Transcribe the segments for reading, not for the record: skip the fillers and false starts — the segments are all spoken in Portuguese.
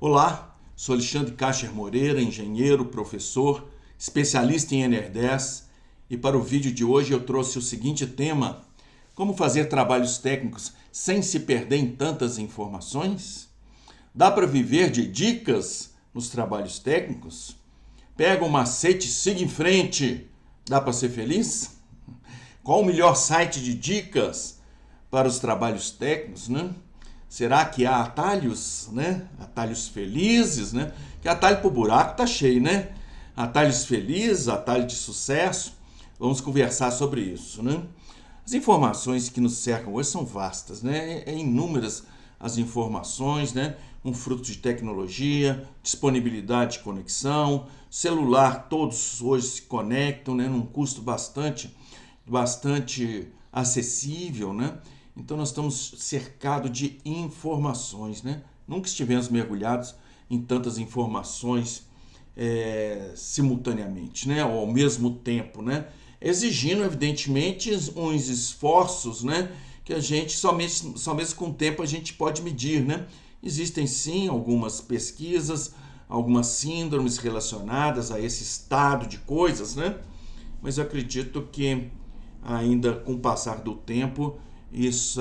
Olá, sou Alexandre Cacher Moreira, engenheiro, professor, especialista em Ener10, e para o vídeo de hoje eu trouxe o seguinte tema: como fazer trabalhos técnicos sem se perder em tantas informações? Dá para viver de dicas nos trabalhos técnicos? Pega um macete e siga em frente. Dá para ser feliz? Qual o melhor site de dicas para os trabalhos técnicos, né? Será que há atalhos, né? Atalhos felizes, né? Que atalho pro buraco tá cheio, né? Atalhos felizes, atalho de sucesso. Vamos conversar sobre isso, né? As informações que nos cercam hoje são vastas, né? É inúmeras as informações, né? Um fruto de tecnologia, disponibilidade de conexão, celular, todos hoje se conectam, né? Num custo bastante acessível, né? Então nós estamos cercados de informações, né? Nunca estivemos mergulhados em tantas informações simultaneamente, né? Ou ao mesmo tempo, né? Exigindo, evidentemente, uns esforços, né? Que a gente, somente com o tempo, a gente pode medir, né? Existem, sim, algumas pesquisas, algumas síndromes relacionadas a esse estado de coisas, né? Mas eu acredito que, ainda com o passar do tempo,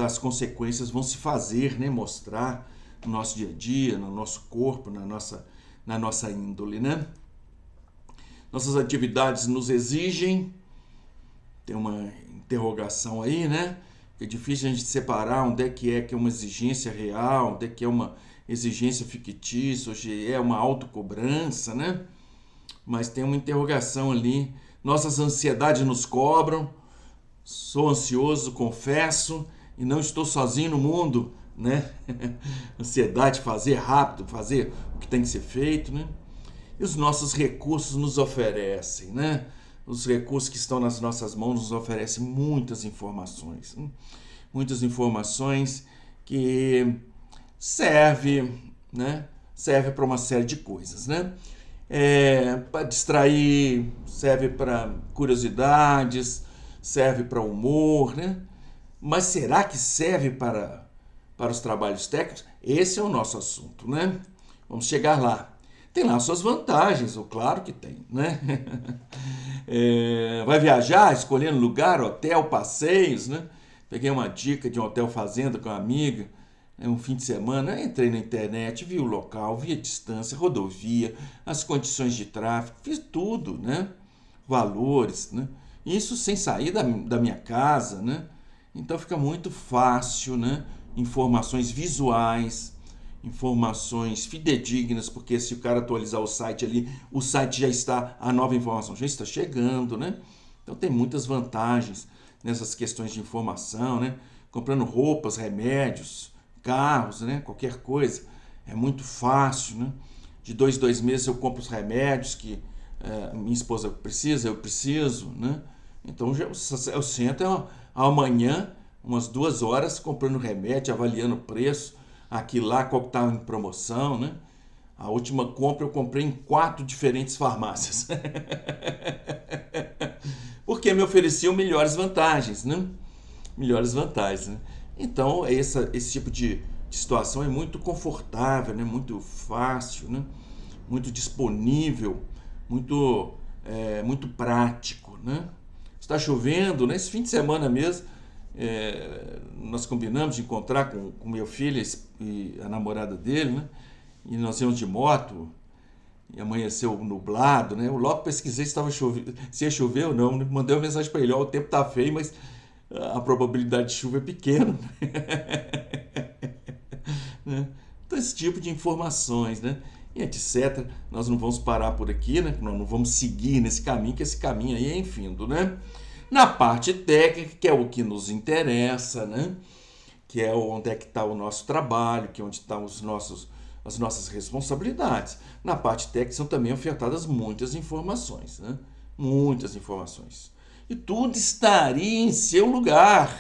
as consequências vão se fazer, né? Mostrar no nosso dia a dia, no nosso corpo, na nossa índole, né? Nossas atividades nos exigem. Tem uma interrogação aí, né? É difícil a gente separar onde é uma exigência real, onde é que é uma exigência fictícia, hoje é uma autocobrança, né? Mas tem uma interrogação ali. Nossas ansiedades nos cobram. Sou ansioso, confesso, e não estou sozinho no mundo, né? Ansiedade, fazer rápido, fazer o que tem que ser feito, né? E os nossos recursos nos oferecem, né? Os recursos que estão nas nossas mãos nos oferecem muitas informações. Muitas informações que servem, né? Serve para uma série de coisas, né? Para distrair, serve para curiosidades, serve para humor, né? Mas será que serve para os trabalhos técnicos? Esse é o nosso assunto, né? Vamos chegar lá. Tem lá suas vantagens, claro que tem, né? Vai viajar escolhendo lugar, hotel, passeios, né? Peguei uma dica de um hotel fazenda com uma amiga, um fim de semana, entrei na internet, vi o local, vi a distância, rodovia, as condições de tráfego, fiz tudo, né? Valores, né? Isso sem sair da minha casa, né? Então fica muito fácil, né? Informações visuais, informações fidedignas, porque se o cara atualizar o site ali, o site já está, a nova informação já está chegando, né? Então tem muitas vantagens nessas questões de informação, né? Comprando roupas, remédios, carros, né? Qualquer coisa. É muito fácil, né? De 2 meses eu compro os remédios que minha esposa precisa, eu preciso, né? Então eu sento amanhã, umas 2 horas, comprando remédio, avaliando o preço, aqui lá, qual que está em promoção, né? A última compra eu comprei em 4 diferentes farmácias. Porque me ofereciam melhores vantagens, né? Melhores vantagens, né? Então, esse tipo de situação é muito confortável, né? Muito fácil, né? Muito disponível, muito prático, né? Está chovendo, né? Esse fim de semana mesmo, nós combinamos de encontrar com meu filho e a namorada dele, né? E nós íamos de moto e amanheceu nublado, né? Eu logo pesquisei se ia chover ou não, né? Mandei uma mensagem para ele: o tempo tá feio, mas a probabilidade de chuva é pequena. Né? Então, esse tipo de informações, né? E etc. Nós não vamos parar por aqui, né? Nós não vamos seguir nesse caminho, que esse caminho aí é infindo, né? Na parte técnica, que é o que nos interessa, né? Que é onde é que está o nosso trabalho, que é onde estão as nossas responsabilidades. Na parte técnica são também ofertadas muitas informações, né? Muitas informações. E tudo estaria em seu lugar.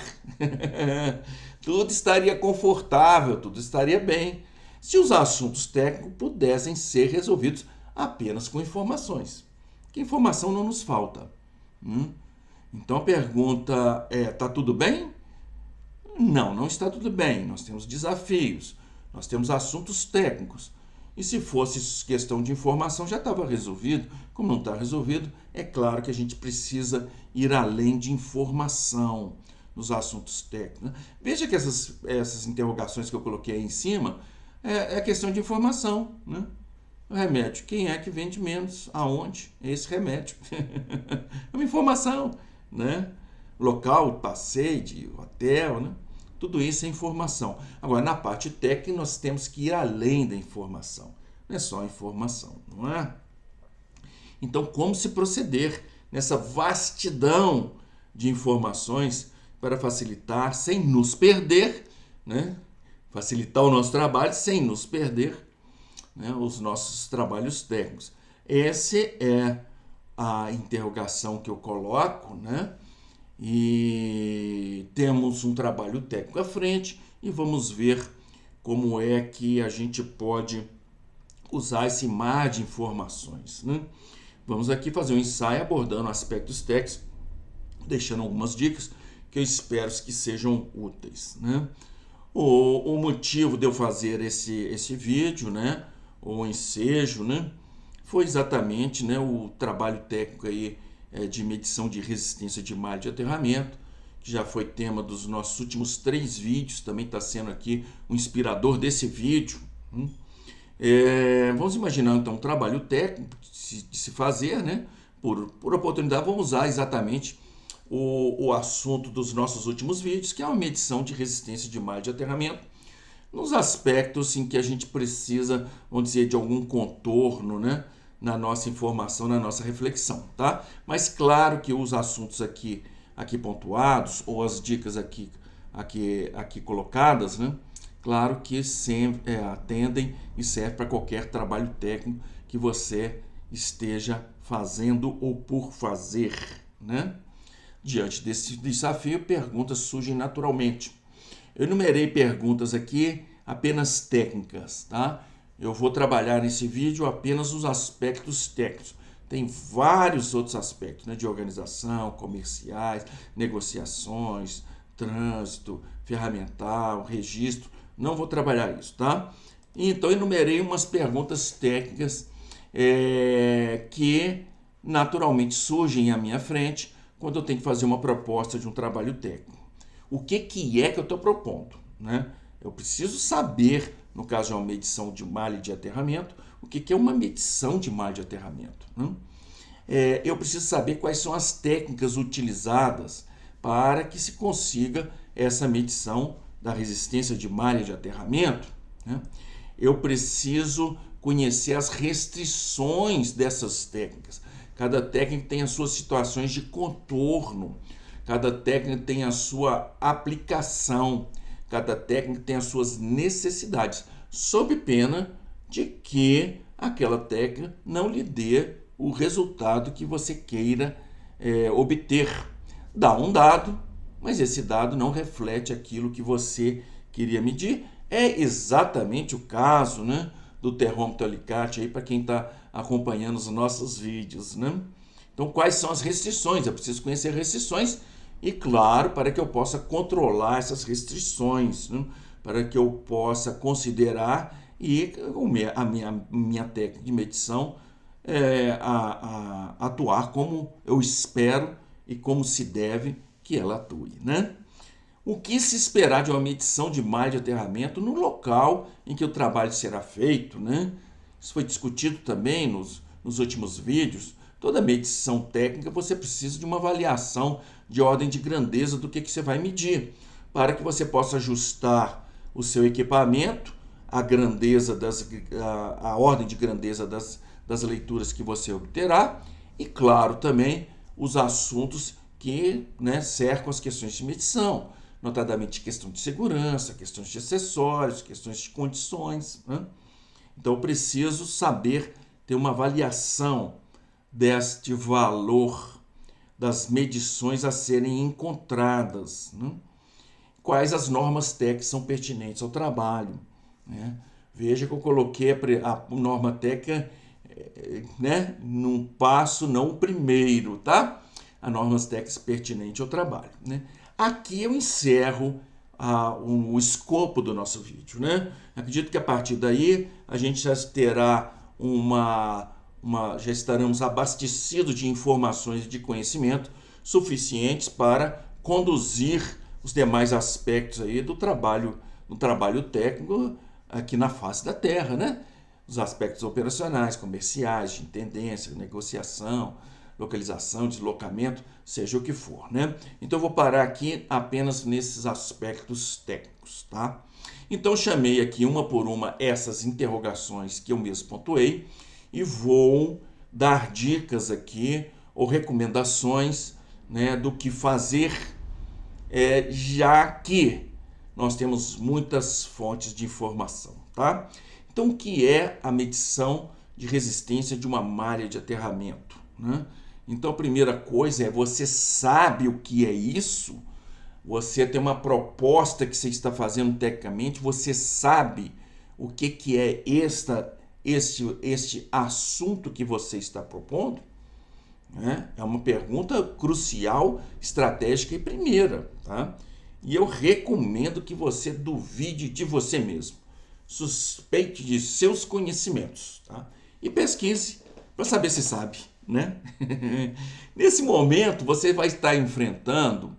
Tudo estaria confortável, tudo estaria bem, se os assuntos técnicos pudessem ser resolvidos apenas com informações. Que informação não nos falta. Então a pergunta é: está tudo bem? Não, não está tudo bem. Nós temos desafios, nós temos assuntos técnicos. E se fosse questão de informação, já estava resolvido. Como não está resolvido, é claro que a gente precisa ir além de informação nos assuntos técnicos, né? Veja que essas interrogações que eu coloquei aí em cima é questão de informação, né? O remédio, quem é que vende menos? Aonde? É esse remédio. É uma informação, né? Local, passeio, de hotel, né? Tudo isso é informação. Agora, na parte técnica, nós temos que ir além da informação. Não é só informação, não é? Então, como se proceder nessa vastidão de informações para facilitar, sem nos perder, né? Facilitar o nosso trabalho sem nos perder, né? Os nossos trabalhos técnicos. Essa é a interrogação que eu coloco, né? E temos um trabalho técnico à frente e vamos ver como é que a gente pode usar esse mar de informações, né? Vamos aqui fazer um ensaio abordando aspectos técnicos, deixando algumas dicas que eu espero que sejam úteis, né? O motivo de eu fazer esse vídeo, né, o ensejo, né, foi exatamente, né, o trabalho técnico aí de medição de resistência de malha de aterramento, que já foi tema dos nossos últimos 3 vídeos, também está sendo aqui o inspirador desse vídeo. Vamos imaginar então um trabalho técnico de se fazer, né, por oportunidade, vamos usar exatamente o assunto dos nossos últimos vídeos, que é uma medição de resistência de malha de aterramento, nos aspectos em que a gente precisa, vamos dizer, de algum contorno, né, na nossa informação, na nossa reflexão, tá? Mas claro que os assuntos aqui pontuados, ou as dicas aqui colocadas, né, claro que sempre atendem e servem para qualquer trabalho técnico que você esteja fazendo ou por fazer, né? Diante desse desafio, perguntas surgem naturalmente. Eu enumerei perguntas aqui apenas técnicas, tá? Eu vou trabalhar nesse vídeo apenas os aspectos técnicos. Tem vários outros aspectos, né, de organização, comerciais, negociações, trânsito, ferramental, registro. Não vou trabalhar isso, tá? Então, enumerei umas perguntas técnicas que naturalmente surgem à minha frente quando eu tenho que fazer uma proposta de um trabalho técnico. O que é que eu estou propondo, né? Eu preciso saber, no caso de uma medição de malha de aterramento, o que é uma medição de malha de aterramento, né? Eu preciso saber quais são as técnicas utilizadas para que se consiga essa medição da resistência de malha de aterramento, né? Eu preciso conhecer as restrições dessas técnicas. Cada técnica tem as suas situações de contorno, cada técnica tem a sua aplicação, cada técnica tem as suas necessidades, sob pena de que aquela técnica não lhe dê o resultado que você queira obter. Dá um dado, mas esse dado não reflete aquilo que você queria medir. É exatamente o caso, né, do termômetro alicate aí para quem está acompanhando os nossos vídeos, né? Então, quais são as restrições? Eu preciso conhecer restrições e, claro, para que eu possa controlar essas restrições, né? Para que eu possa considerar e a minha técnica de medição atuar como eu espero e como se deve que ela atue, né? O que se esperar de uma medição de malha de aterramento no local em que o trabalho será feito, né? Isso foi discutido também nos últimos vídeos. Toda medição técnica você precisa de uma avaliação de ordem de grandeza do que você vai medir, para que você possa ajustar o seu equipamento, a ordem de grandeza das leituras que você obterá e, claro, também os assuntos que, né, cercam as questões de medição, notadamente questão de segurança, questões de acessórios, questões de condições, né? Então, eu preciso saber ter uma avaliação deste valor das medições a serem encontradas, né? Quais as normas técnicas são pertinentes ao trabalho, né? Veja que eu coloquei a norma técnica, né, num passo, não o primeiro, tá? A normas técnicas pertinente ao trabalho, né? Aqui eu encerro o escopo do nosso vídeo, né? Acredito que a partir daí a gente já terá já estaremos abastecidos de informações e de conhecimento suficientes para conduzir os demais aspectos aí do trabalho técnico aqui na face da Terra, né? Os aspectos operacionais, comerciais, de tendência, negociação, localização, deslocamento, seja o que for, né? Então eu vou parar aqui apenas nesses aspectos técnicos, tá? Então chamei aqui uma por uma essas interrogações que eu mesmo pontuei e vou dar dicas aqui ou recomendações, né, do que fazer, já que nós temos muitas fontes de informação, tá? Então, o que é a medição de resistência de uma malha de aterramento, né? Então, a primeira coisa é, você sabe o que é isso? Você tem uma proposta que você está fazendo tecnicamente, você sabe o que é este assunto que você está propondo? Né? É uma pergunta crucial, estratégica e primeira, tá? E eu recomendo que você duvide de você mesmo, suspeite de seus conhecimentos, tá? E pesquise para saber se sabe, né? Nesse momento, você vai estar enfrentando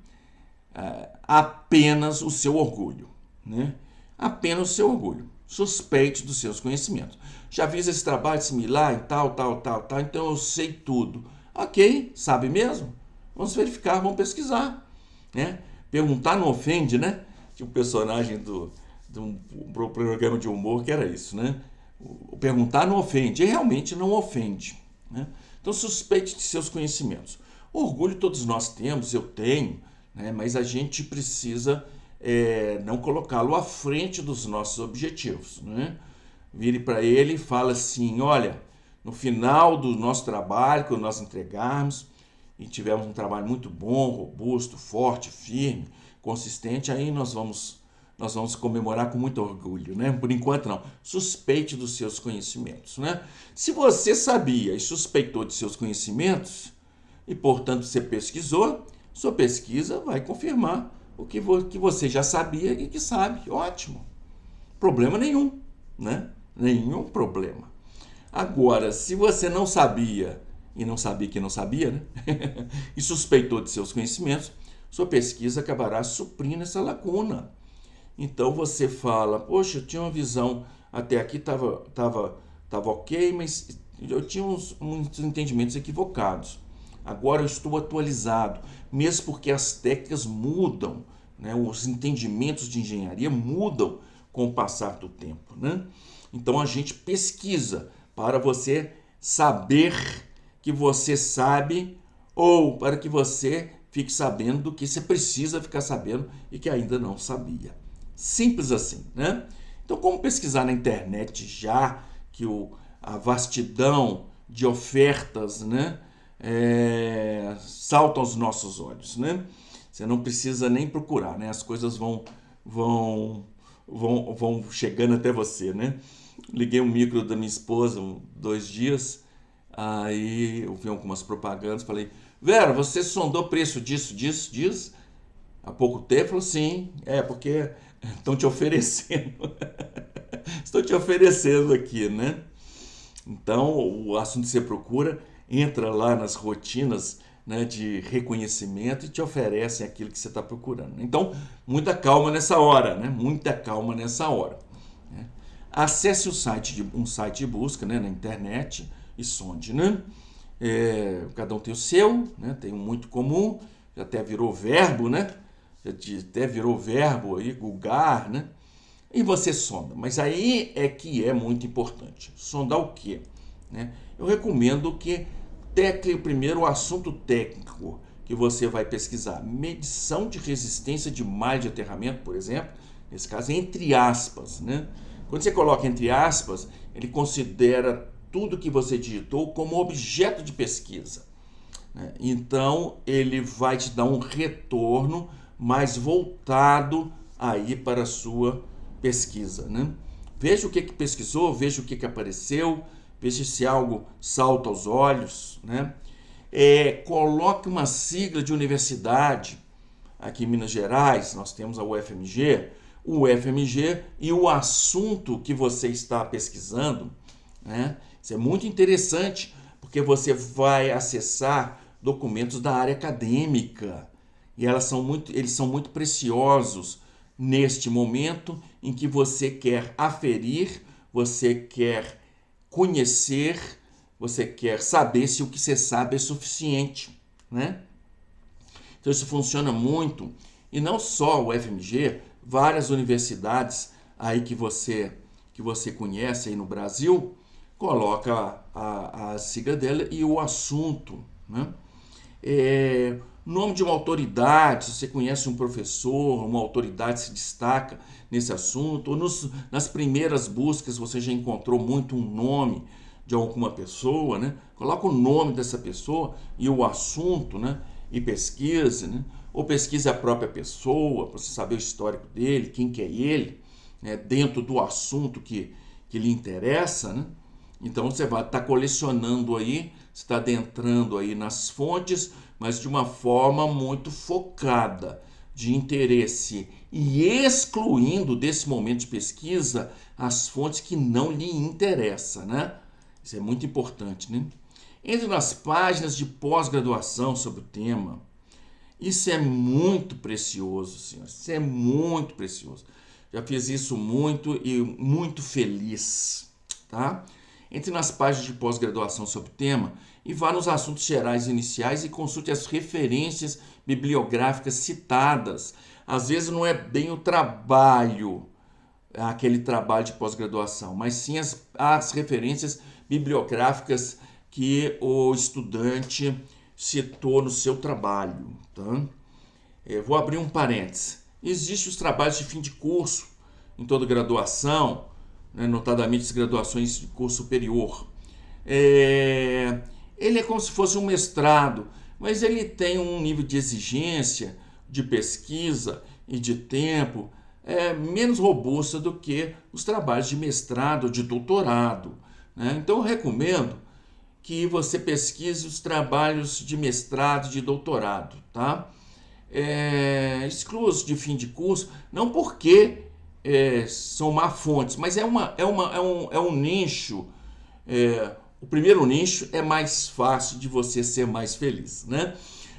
apenas o seu orgulho, né? Apenas o seu orgulho. Suspeite dos seus conhecimentos. Já fiz esse trabalho similar em tal, então eu sei tudo. Ok, sabe mesmo? Vamos verificar, vamos pesquisar, né? Perguntar não ofende, né? Tinha um personagem de um programa de humor que era isso, né? O perguntar não ofende, e realmente não ofende, né? Então suspeite de seus conhecimentos. Orgulho todos nós temos, eu tenho, né? Mas a gente precisa não colocá-lo à frente dos nossos objetivos, né? Vire para ele e fala assim, olha, no final do nosso trabalho, quando nós entregarmos e tivermos um trabalho muito bom, robusto, forte, firme, consistente, aí nós vamos comemorar com muito orgulho, né? Por enquanto não. Suspeite dos seus conhecimentos, né? Se você sabia e suspeitou de seus conhecimentos e, portanto, você pesquisou, sua pesquisa vai confirmar o que você já sabia e que sabe. Ótimo. Problema nenhum, né? Nenhum problema. Agora, se você não sabia e não sabia que não sabia, né? E suspeitou de seus conhecimentos, sua pesquisa acabará suprindo essa lacuna. Então você fala, poxa, eu tinha uma visão, até aqui estava ok, mas eu tinha muitos entendimentos equivocados. Agora eu estou atualizado, mesmo porque as técnicas mudam, né? Os entendimentos de engenharia mudam com o passar do tempo, né? Então a gente pesquisa para você saber que você sabe, ou para que você fique sabendo do que você precisa ficar sabendo e que ainda não sabia. Simples assim, né? Então, como pesquisar na internet, já que a vastidão de ofertas, né, salta aos nossos olhos, né? Você não precisa nem procurar, né? As coisas vão chegando até você, né? Liguei o micro da minha esposa 2 dias, aí eu vi algumas propagandas, falei, Vera, você sondou preço disso? Há pouco tempo? Falou, sim, porque estão te oferecendo. Estou te oferecendo aqui, né? Então, o assunto que você procura entra lá nas rotinas, né, de reconhecimento e te oferecem aquilo que você está procurando. Então, muita calma nessa hora, né? Muita calma nessa hora. Né? Acesse um site de busca, né, na internet e sonde, né? Cada um tem o seu, né? Tem um muito comum, já até virou verbo, né? Até virou verbo aí, googar, né? E você sonda. Mas aí é que é muito importante. Sondar o quê? Né? Eu recomendo que primeiro o assunto técnico que você vai pesquisar. Medição de resistência de malha de aterramento, por exemplo. Nesse caso, entre aspas, né? Quando você coloca entre aspas, ele considera tudo que você digitou como objeto de pesquisa. Né? Então, ele vai te dar um retorno mais voltado aí para a sua pesquisa, né? Veja o que pesquisou, veja o que apareceu, veja se algo salta aos olhos, né? Coloque uma sigla de universidade aqui em Minas Gerais, nós temos a UFMG e o assunto que você está pesquisando, né? Isso é muito interessante, porque você vai acessar documentos da área acadêmica e eles são muito preciosos neste momento em que você quer aferir, você quer conhecer, você quer saber se o que você sabe é suficiente, né? Então isso funciona muito, e não só o FMG, várias universidades aí que você conhece aí no Brasil, coloca a sigla dela e o assunto, né? Nome de uma autoridade, se você conhece um professor, uma autoridade se destaca nesse assunto, ou nas primeiras buscas você já encontrou muito um nome de alguma pessoa, né? Coloca o nome dessa pessoa e o assunto, né? E pesquise, né? Ou pesquise a própria pessoa, para você saber o histórico dele, quem que é ele, né? Dentro do assunto que lhe interessa, né? Então você vai estar colecionando aí, você está adentrando aí nas fontes, mas de uma forma muito focada, de interesse, e excluindo desse momento de pesquisa as fontes que não lhe interessam, né? Isso é muito importante, né? Entre nas páginas de pós-graduação sobre o tema. Isso é muito precioso, senhores. Isso é muito precioso. Já fiz isso muito e muito feliz, tá? Entre nas páginas de pós-graduação sobre o tema e vá nos assuntos gerais iniciais e consulte as referências bibliográficas citadas. Às vezes não é bem o trabalho, aquele trabalho de pós-graduação, mas sim as referências bibliográficas que o estudante citou no seu trabalho. Tá? Vou abrir um parênteses. Existem os trabalhos de fim de curso em toda graduação, né, notadamente as graduações de curso superior. Ele é como se fosse um mestrado, mas ele tem um nível de exigência, de pesquisa e de tempo menos robusta do que os trabalhos de mestrado ou de doutorado. Né? Então eu recomendo que você pesquise os trabalhos de mestrado e de doutorado. Tá? Exclua os de fim de curso, não porque são má fontes, mas é um nicho. O primeiro nicho é mais fácil de você ser mais feliz, né?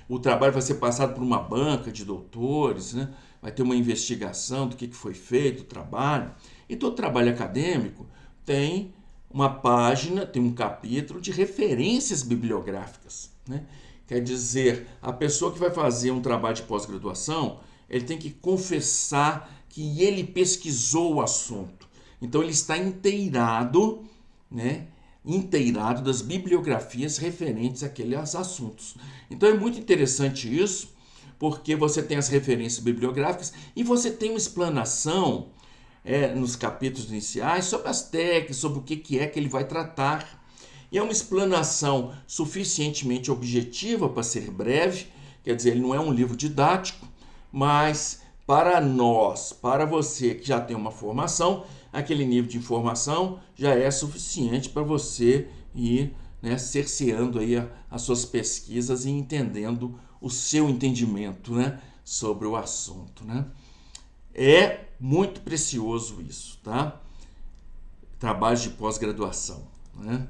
O trabalho vai ser passado por uma banca de doutores, né? Vai ter uma investigação do que foi feito, o trabalho. E todo trabalho acadêmico tem uma página, tem um capítulo de referências bibliográficas, né? Quer dizer, a pessoa que vai fazer um trabalho de pós-graduação, ele tem que confessar que ele pesquisou o assunto. Então ele está inteirado, né? Inteirado das bibliografias referentes àqueles assuntos. Então é muito interessante isso, porque você tem as referências bibliográficas e você tem uma explanação nos capítulos iniciais sobre as técnicas, sobre o que é que ele vai tratar. E é uma explanação suficientemente objetiva para ser breve, quer dizer, ele não é um livro didático, mas para nós, para você que já tem uma formação, aquele nível de informação já é suficiente para você ir, né, cerceando aí as suas pesquisas e entendendo o seu entendimento, né, sobre o assunto. Né? É muito precioso isso, tá? Trabalhos de pós-graduação. Né?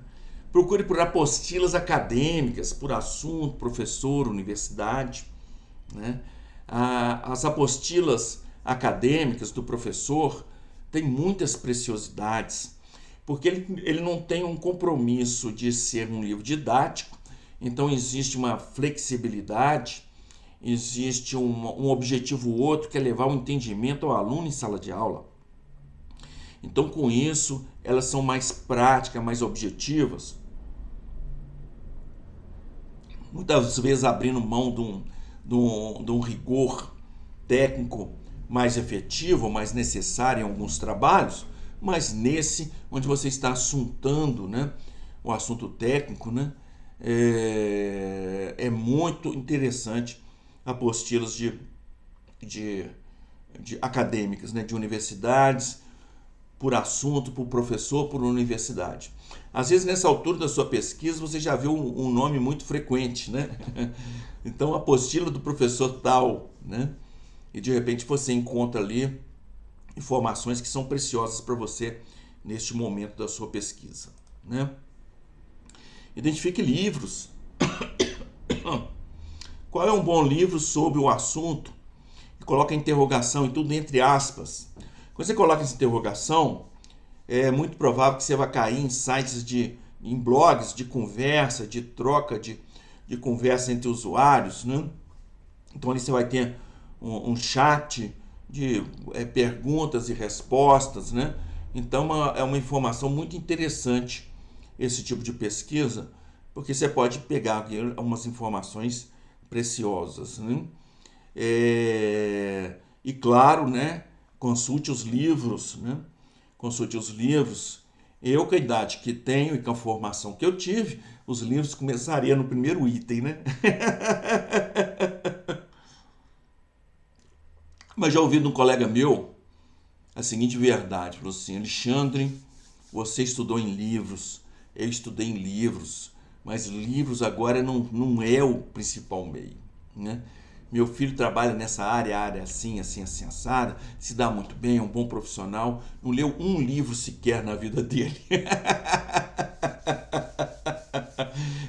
Procure por apostilas acadêmicas, por assunto, professor, universidade. Né? As apostilas acadêmicas do professor têm muitas preciosidades, porque ele não tem um compromisso de ser um livro didático, então existe uma flexibilidade, existe um objetivo outro, que é levar o entendimento ao aluno em sala de aula. Então, com isso, elas são mais práticas, mais objetivas, muitas vezes abrindo mão de um rigor técnico mais efetivo, mais necessário em alguns trabalhos, mas nesse, onde você está assuntando, né, o assunto técnico, né, é muito interessante apostilas de acadêmicas, né, de universidades, por assunto, por professor, por universidade. Às vezes, nessa altura da sua pesquisa, você já viu um nome muito frequente, né? Então, a apostila do professor tal, né? e de repente você encontra ali informações que são preciosas para você neste momento da sua pesquisa, né? Identifique livros. Qual é um bom livro sobre o assunto? Coloca interrogação e tudo entre aspas. Quando você coloca essa interrogação, é muito provável que você vai cair em sites em blogs de conversa, de troca de conversa entre usuários, né? Então ali você vai ter um chat de perguntas e respostas, né? Então é uma informação muito interessante esse tipo de pesquisa, porque você pode pegar aqui algumas informações preciosas, né? E claro, né? Consulte os livros, né? Consulte os livros. Eu, com a idade que tenho e com a formação que eu tive, os livros começariam no primeiro item, né? Mas já ouvi de um colega meu a seguinte verdade, falou assim: Alexandre, você estudou em livros, eu estudei em livros, mas livros agora não é o principal meio, né? Meu filho trabalha nessa área assim, assada, se dá muito bem, é um bom profissional, não leu um livro sequer na vida dele.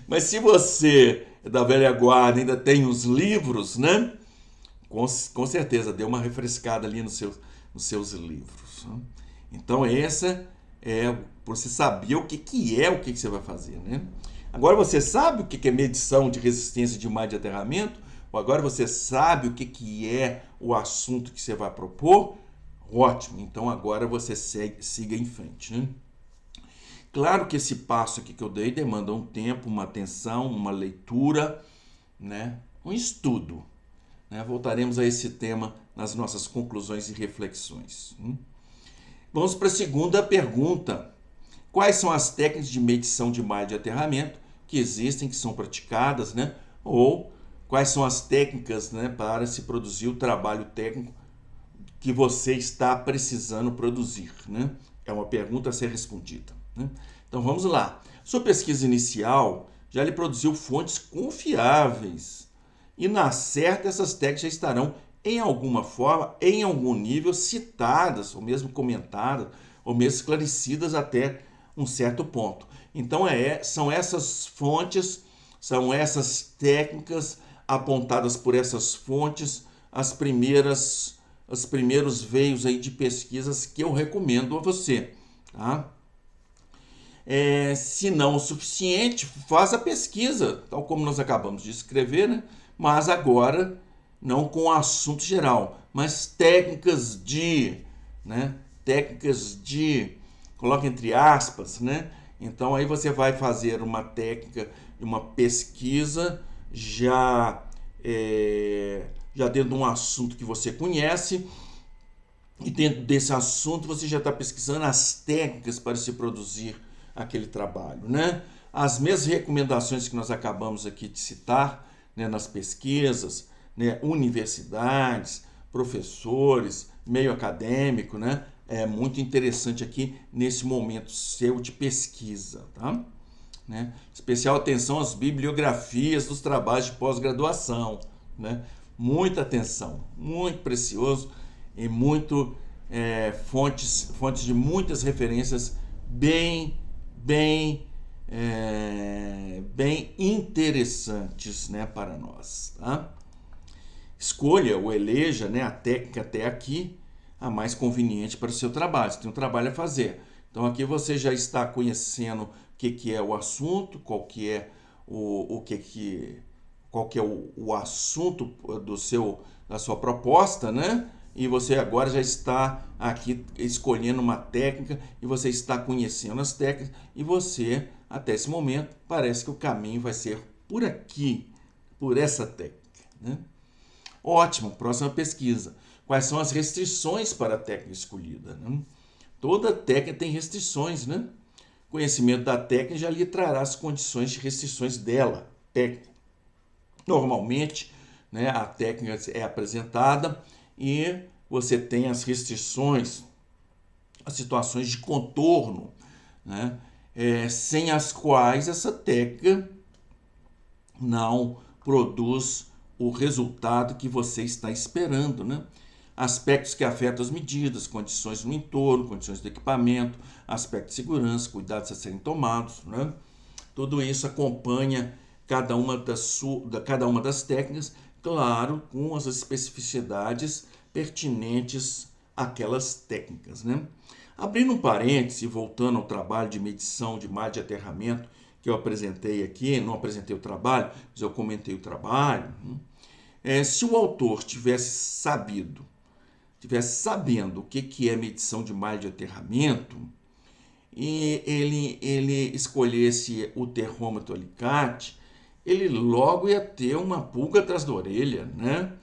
Mas se você é da velha guarda, ainda tem os livros, né? Com certeza, deu uma refrescada ali nos seus livros. Né? Então, essa é você saber o que você vai fazer, né? Agora você sabe o que é medição de resistência de mar de aterramento? Ou agora você sabe o que é o assunto que você vai propor? Ótimo, então agora você siga em frente, né? Claro que esse passo aqui que eu dei demanda um tempo, uma atenção, uma leitura, né? Um estudo. Né? Voltaremos a esse tema nas nossas conclusões e reflexões. Vamos para a segunda pergunta. Quais são as técnicas de medição de malha de aterramento que existem, que são praticadas, né? Ou quais são as técnicas, né, para se produzir o trabalho técnico que você está precisando produzir, né? É uma pergunta a ser respondida, né? Então vamos lá. Sua pesquisa inicial já lhe produziu fontes confiáveis e na certa essas técnicas já estarão em alguma forma, em algum nível citadas, ou mesmo comentadas, ou mesmo esclarecidas até um certo ponto. Então são essas fontes, são essas técnicas apontadas por essas fontes, os primeiros veios aí de pesquisas que eu recomendo a você, tá? Se não o suficiente, faça a pesquisa, tal como nós acabamos de escrever, né? Mas agora não com o assunto geral, mas né? Coloca entre aspas, né? Então aí você vai fazer uma técnica, uma pesquisa já dentro de um assunto que você conhece, e dentro desse assunto você já está pesquisando as técnicas para se produzir aquele trabalho, né? As mesmas recomendações que nós acabamos aqui de citar, né, nas pesquisas, né, universidades, professores, meio acadêmico, né? É muito interessante aqui nesse momento seu de pesquisa, tá? Né? Especial atenção às bibliografias dos trabalhos de pós-graduação, né? Muita atenção, muito precioso e muito fontes de muitas referências bem interessantes, né, para nós, tá? Escolha ou eleja, né, a técnica até aqui a mais conveniente para o seu trabalho. Você tem um trabalho a fazer. Então aqui você já está conhecendo o que é o assunto, qual que é o assunto da sua proposta, né? E você agora já está aqui escolhendo uma técnica e você está conhecendo as técnicas e você, até esse momento, parece que o caminho vai ser por aqui, por essa técnica, né? Ótimo, próxima pesquisa. Quais são as restrições para a técnica escolhida, né? Toda técnica tem restrições, né? Conhecimento da técnica já lhe trará as condições de restrições dela, técnica. Normalmente, né, a técnica é apresentada e você tem as restrições, as situações de contorno, né, sem as quais essa técnica não produz o resultado que você está esperando, né? Aspectos que afetam as medidas, condições no entorno, condições do equipamento, aspectos de segurança, cuidados a serem tomados, né? Tudo isso acompanha cada uma das técnicas, claro, com as especificidades pertinentes àquelas técnicas, né? Abrindo um parêntese, voltando ao trabalho de medição de malha de aterramento que eu apresentei aqui, não apresentei o trabalho, mas eu comentei o trabalho. Se o autor tivesse sabendo o que é medição de malha de aterramento, e ele escolhesse o termômetro alicate, ele logo ia ter uma pulga atrás da orelha, né?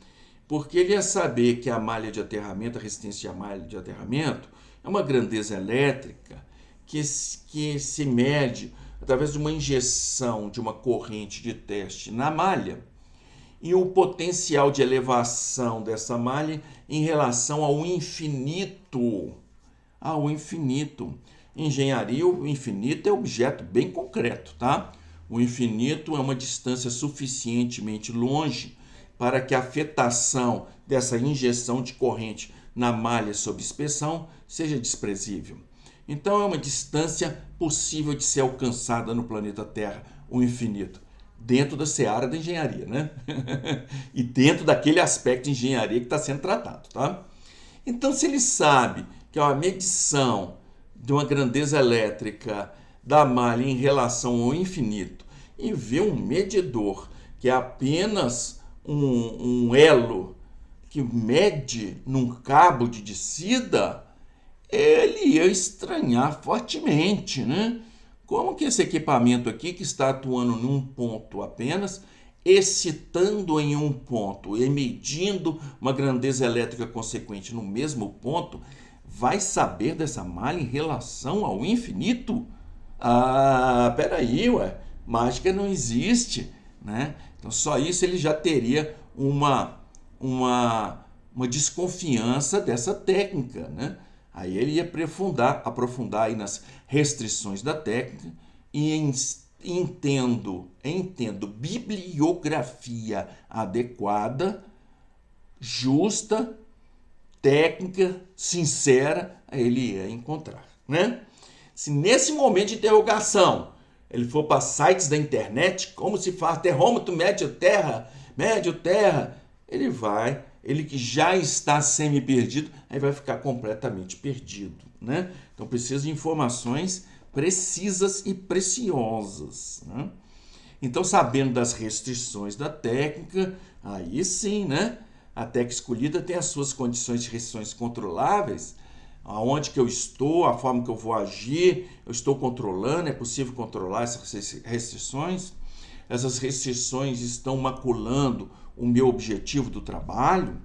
Porque ele ia saber que a malha de aterramento, a resistência à malha de aterramento, é uma grandeza elétrica que se mede através de uma injeção de uma corrente de teste na malha e o potencial de elevação dessa malha em relação ao infinito. Ao infinito. Em engenharia, o infinito é objeto bem concreto, tá? O infinito é uma distância suficientemente longe para que a afetação dessa injeção de corrente na malha sob inspeção seja desprezível. Então, é uma distância possível de ser alcançada no planeta Terra, o infinito, dentro da seara da engenharia, né? E dentro daquele aspecto de engenharia que está sendo tratado, tá? Então, se ele sabe que é uma medição de uma grandeza elétrica da malha em relação ao infinito e vê um medidor que é apenas um elo que mede num cabo de descida, ele ia estranhar fortemente, né? Como que esse equipamento aqui, que está atuando num ponto apenas, excitando em um ponto e medindo uma grandeza elétrica consequente no mesmo ponto, vai saber dessa malha em relação ao infinito? Ah, peraí, ué, mágica não existe, né? Então só isso ele já teria uma desconfiança dessa técnica, né? Aí ele ia aprofundar aí nas restrições da técnica e entendo bibliografia adequada, justa, técnica, sincera, ele ia encontrar, né? Se nesse momento de interrogação ele for para sites da internet, como se faz termômetro médio-terra, ele que já está semi-perdido, aí vai ficar completamente perdido, né? Então precisa de informações precisas e preciosas, né? Então, sabendo das restrições da técnica, aí sim, né? A técnica escolhida tem as suas condições de restrições controláveis, aonde que eu estou, a forma que eu vou agir, eu estou controlando, é possível controlar essas restrições. Essas restrições estão maculando o meu objetivo do trabalho,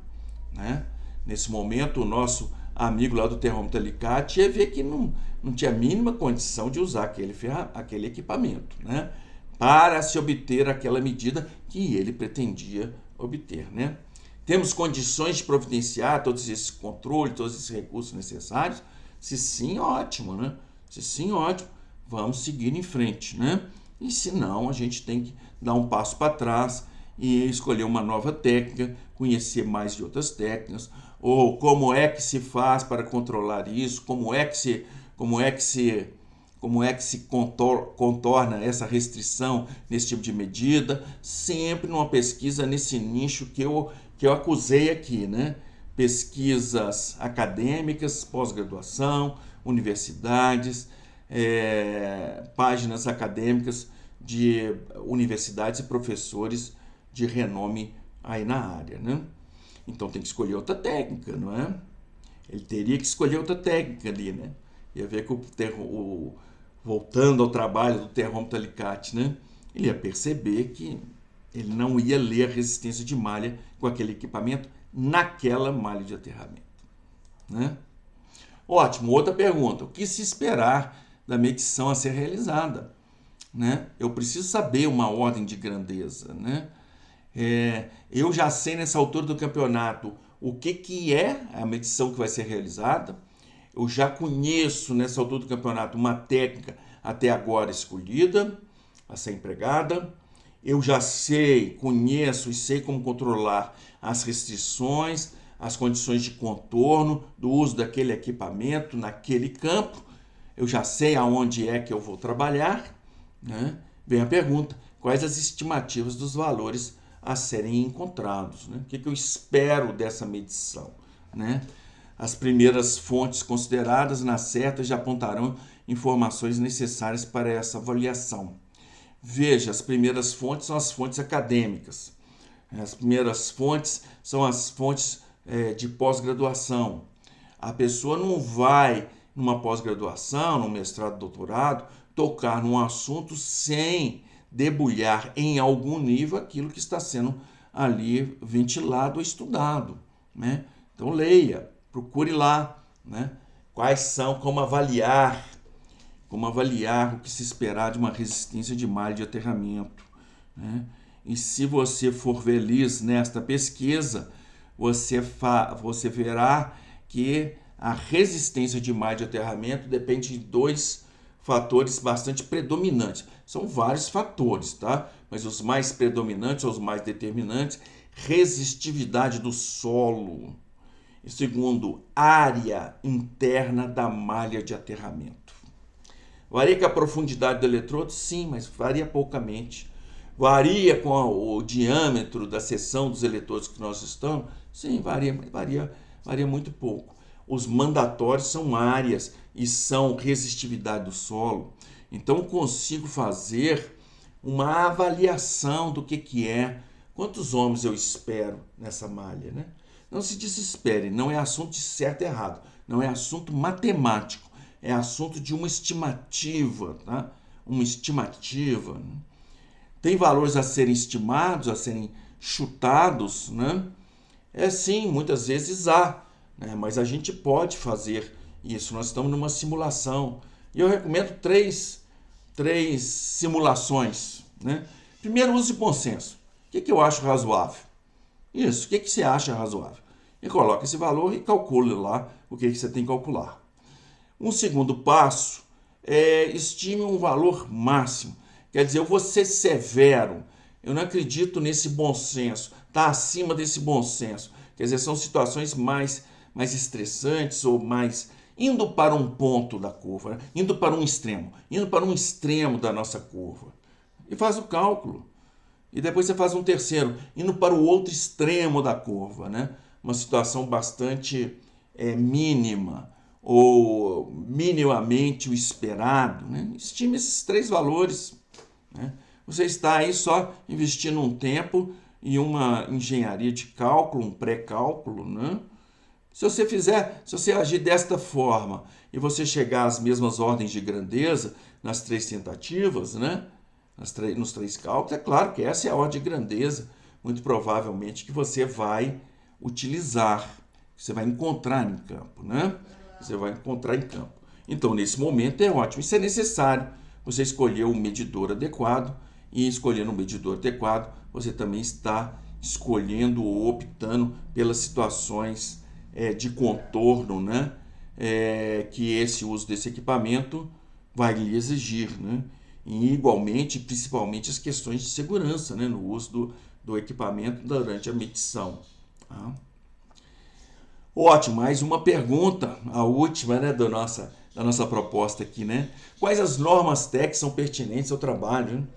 né? Nesse momento, o nosso amigo lá do termômetro alicate ia ver que não tinha a mínima condição de usar aquele equipamento, né? Para se obter aquela medida que ele pretendia obter, né? Temos condições de providenciar todos esses controles, todos esses recursos necessários? Se sim, ótimo, né? Se sim, ótimo. Vamos seguir em frente, né? E se não, a gente tem que dar um passo para trás e escolher uma nova técnica, conhecer mais de outras técnicas, ou como é que se faz para controlar isso, como é que se contorna essa restrição nesse tipo de medida, sempre numa pesquisa nesse nicho que eu acusei aqui, né? Pesquisas acadêmicas, pós-graduação, universidades, páginas acadêmicas de universidades e professores de renome aí na área, né? Então tem que escolher outra técnica, não é? Ele teria que escolher outra técnica ali, né? Ia ver que voltando ao trabalho do termômetro alicate, né? Ele ia perceber que ele não ia ler a resistência de malha com aquele equipamento naquela malha de aterramento, né? Ótimo, outra pergunta. O que se esperar da medição a ser realizada, né? Eu preciso saber uma ordem de grandeza, né? Eu já sei nessa altura do campeonato o que é a medição que vai ser realizada. Eu já conheço nessa altura do campeonato uma técnica até agora escolhida a ser empregada. eu já sei, conheço e sei como controlar as restrições, as condições de contorno do uso daquele equipamento naquele campo, eu já sei aonde é que eu vou trabalhar, né? Vem a pergunta, quais as estimativas dos valores a serem encontrados, né? O que eu espero dessa medição, né? As primeiras fontes consideradas na certa já apontarão informações necessárias para essa avaliação. Veja, as primeiras fontes são as fontes acadêmicas. As primeiras fontes são as fontes de pós-graduação. A pessoa não vai, numa pós-graduação, num mestrado, doutorado, tocar num assunto sem debulhar em algum nível aquilo que está sendo ali ventilado ou estudado, né? Então leia, procure lá, né? Quais são, como avaliar o que se esperar de uma resistência de malha de aterramento, né? E se você for feliz nesta pesquisa, você verá que a resistência de malha de aterramento depende de dois fatores bastante predominantes. São vários fatores, tá? Mas os mais predominantes, os mais determinantes, resistividade do solo. E segundo, área interna da malha de aterramento. Varia com a profundidade do eletrodo? Sim, mas varia poucamente. Varia com o diâmetro da seção dos eletrodos que nós estamos? Sim, varia muito pouco. Os mandatórios são áreas e são resistividade do solo. Então, consigo fazer uma avaliação do que é, quantos ohms eu espero nessa malha, né? Não se desespere, não é assunto de certo e errado, não é assunto matemático, é assunto de uma estimativa, tá? Uma estimativa, né? Tem valores a serem estimados, a serem chutados, né? Sim, muitas vezes há, né? Mas a gente pode fazer isso. Nós estamos numa simulação. E eu recomendo três simulações, né? Primeiro, use bom senso. O que eu acho razoável? Isso, o que você acha razoável? E coloca esse valor e calcule lá o que você tem que calcular. Um segundo passo é estime um valor máximo. Quer dizer, eu vou ser severo. Eu não acredito nesse bom senso. Está acima desse bom senso. Quer dizer, são situações mais estressantes ou mais indo para um ponto da curva, né? Indo para um extremo da nossa curva. E faz o cálculo. E depois você faz um terceiro, indo para o outro extremo da curva, né? Uma situação bastante mínima ou minimamente o esperado, né? Estime esses três valores, né? Você está aí só investindo um tempo e uma engenharia de cálculo, um pré-cálculo, né? Se você agir desta forma e você chegar às mesmas ordens de grandeza nas três tentativas, né? Nos três cálculos, é claro que essa é a ordem de grandeza, muito provavelmente, que você vai utilizar, que você vai encontrar em campo, né? Você vai encontrar em campo. Então, nesse momento é ótimo. Isso é necessário. Você escolher um medidor adequado e escolhendo um medidor adequado, você também está escolhendo ou optando pelas situações de contorno, né? Que esse uso desse equipamento vai lhe exigir, né? E igualmente, principalmente as questões de segurança, né? No uso do equipamento durante a medição. Tá? Ótimo, mais uma pergunta, a última, né, da nossa proposta aqui, né? Quais as normas técnicas são pertinentes ao trabalho, né?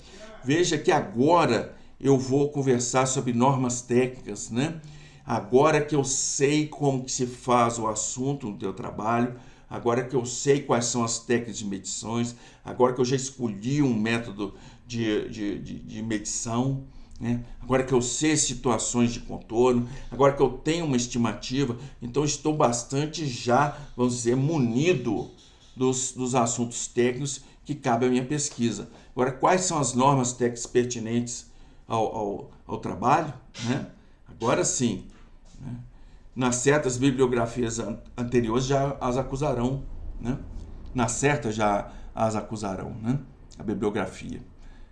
Veja que agora eu vou conversar sobre normas técnicas, né? Agora que eu sei como que se faz o assunto do teu trabalho, agora que eu sei quais são as técnicas de medições, agora que eu já escolhi um método de medição, né? Agora que eu sei situações de contorno, agora que eu tenho uma estimativa, então estou bastante já, vamos dizer, munido dos assuntos técnicos que cabe à minha pesquisa. Agora, quais são as normas técnicas pertinentes ao trabalho, né? Agora sim, né? Nas certas bibliografias anteriores já as acusarão, né? Nas certas já as acusarão, né? A bibliografia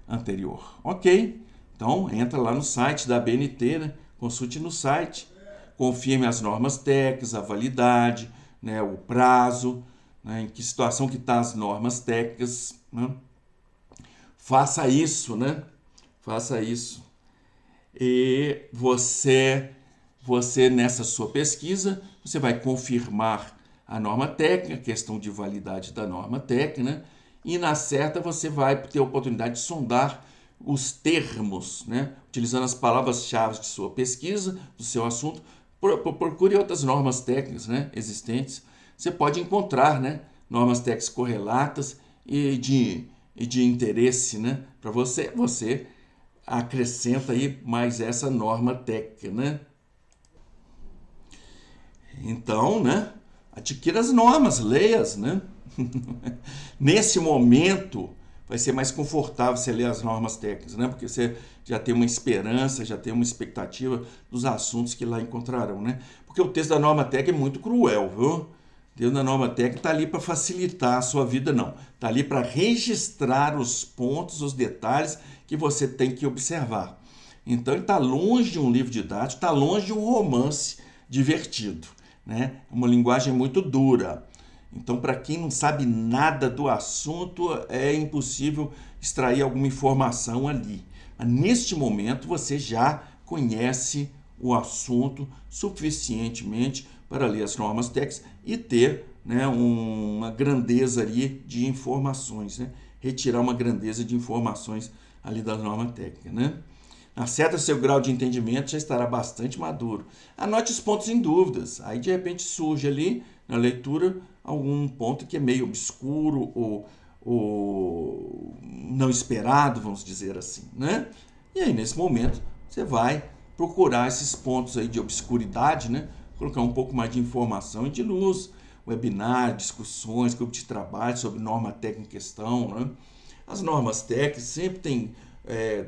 anterior. Ok, então entra lá no site da BNT, né? Consulte no site, confirme as normas técnicas, a validade, né? O prazo, né? Em que situação que estão as normas técnicas, né? Faça isso, né? faça isso. E você nessa sua pesquisa, você vai confirmar a norma técnica, questão de validade da norma técnica, né? E na certa você vai ter a oportunidade de sondar os termos, né? Utilizando as palavras-chave de sua pesquisa, do seu assunto. Procure outras normas técnicas, né, existentes. Você pode encontrar, né, normas técnicas correlatas e de interesse, né, para você. Você acrescenta aí mais essa norma técnica, né? Então, né, adquira as normas, leia-as, né? Nesse momento, vai ser mais confortável você ler as normas técnicas, né? Porque você já tem uma esperança, já tem uma expectativa dos assuntos que lá encontrarão, né? Porque o texto da norma técnica é muito cruel, viu? O texto da norma técnica está ali para facilitar a sua vida, não. Está ali para registrar os pontos, os detalhes que você tem que observar. Então, ele está longe de um livro didático, está longe de um romance divertido, né? Uma linguagem muito dura. Então, para quem não sabe nada do assunto, é impossível extrair alguma informação ali. Mas neste momento, você já conhece o assunto suficientemente para ler as normas técnicas e ter, né, uma grandeza ali de informações, né? Retirar uma grandeza de informações ali da norma técnica, né? Acerta seu grau de entendimento, já estará bastante maduro. Anote os pontos em dúvidas. Aí, de repente, surge ali na leitura algum ponto que é meio obscuro ou não esperado, vamos dizer assim, né? E aí, nesse momento, você vai procurar esses pontos aí de obscuridade, né? Colocar um pouco mais de informação e de luz. Webinar, discussões, grupo de trabalho sobre norma técnica em questão, né? As normas técnicas sempre têm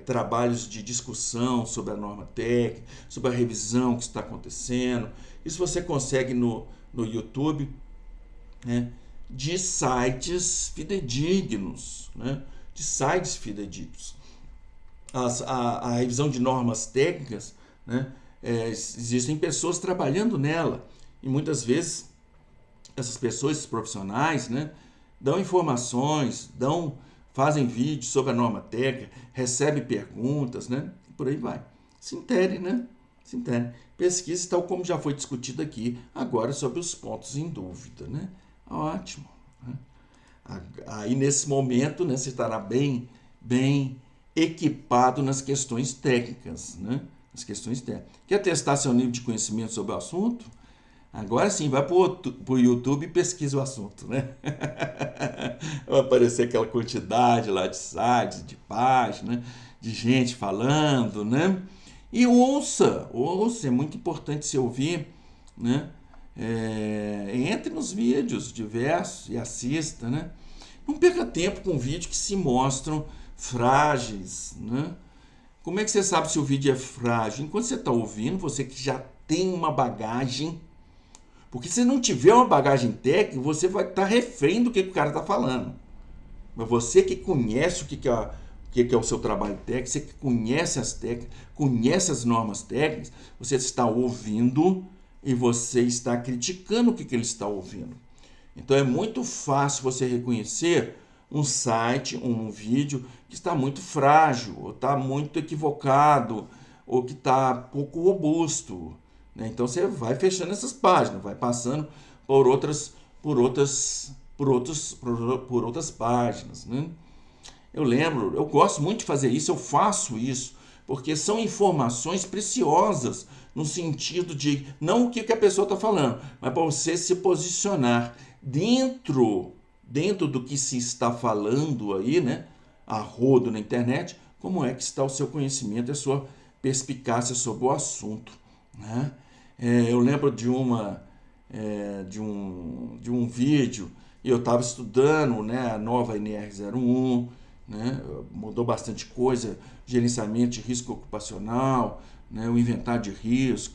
trabalhos de discussão sobre a norma técnica, sobre a revisão que está acontecendo. Isso você consegue no YouTube, né, de sites fidedignos, né, de sites fidedignos. A revisão de normas técnicas, né, existem pessoas trabalhando nela e muitas vezes essas pessoas, esses profissionais, né, dão informações, fazem vídeos sobre a norma técnica, recebem perguntas, né? E por aí vai. Se intere, né? Se intere. Pesquise tal como já foi discutido aqui, agora sobre os pontos em dúvida, né? Ótimo. Né? Aí, nesse momento, né, você estará bem equipado nas questões técnicas, né? Nas questões técnicas. Quer testar seu nível de conhecimento sobre o assunto? Agora sim, vai para o YouTube e pesquisa o assunto, né? Vai aparecer aquela quantidade lá de sites, de páginas, de gente falando, né? E ouça, é muito importante você ouvir, né? Entre nos vídeos diversos e assista, né? Não perca tempo com vídeos que se mostram frágeis, né? Como é que você sabe se o vídeo é frágil? Enquanto você está ouvindo, você que já tem uma bagagem. Porque se não tiver uma bagagem técnica, você vai estar refém do que o cara está falando. Mas você que conhece o que é o seu trabalho técnico, você que conhece as técnicas, conhece as normas técnicas, você está ouvindo e você está criticando o que ele está ouvindo. Então é muito fácil você reconhecer um site, um vídeo que está muito frágil, ou está muito equivocado, ou que está pouco robusto. Então você vai fechando essas páginas, vai passando por outras páginas, né? Eu gosto muito de fazer isso, eu faço isso, porque são informações preciosas no sentido de não o que a pessoa está falando, mas para você se posicionar dentro do que se está falando aí, né? A rodo na internet, como é que está o seu conhecimento e a sua perspicácia sobre o assunto, né? Eu lembro de um vídeo, e eu estava estudando, né, a nova NR01, né, mudou bastante coisa, gerenciamento de risco ocupacional, né, o inventário de risco.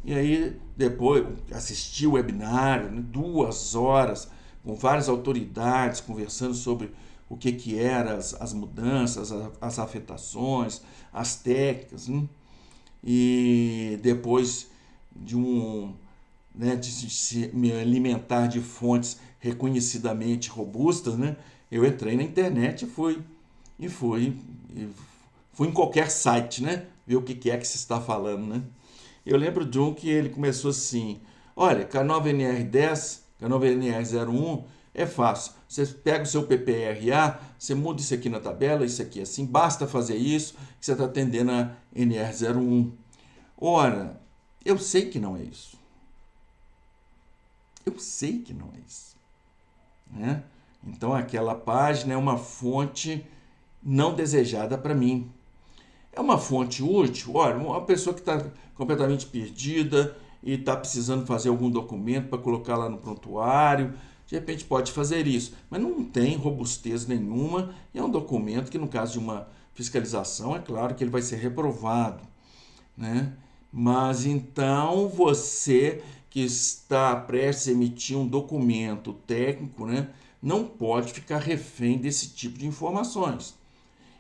E aí depois assisti o webinar, né, 2 horas, com várias autoridades conversando sobre o que eram as mudanças, as afetações, as técnicas, né? E depois de se me alimentar de fontes reconhecidamente robustas, né? Eu entrei na internet e fui fui em qualquer site, né? Ver o que é que se está falando, né? Eu lembro de um que ele começou assim: olha, K9NR10, K9NR01 é fácil. Você pega o seu PPRA, você muda isso aqui na tabela, isso aqui assim, basta fazer isso que você está atendendo a NR01. Ora, eu sei que não é isso. Eu sei que não é isso, né? Então aquela página é uma fonte não desejada para mim. É uma fonte útil? Olha, uma pessoa que está completamente perdida e está precisando fazer algum documento para colocar lá no prontuário, de repente pode fazer isso, mas não tem robustez nenhuma e é um documento que, no caso de uma fiscalização, é claro que ele vai ser reprovado, né? Mas então você que está prestes a emitir um documento técnico, né, não pode ficar refém desse tipo de informações.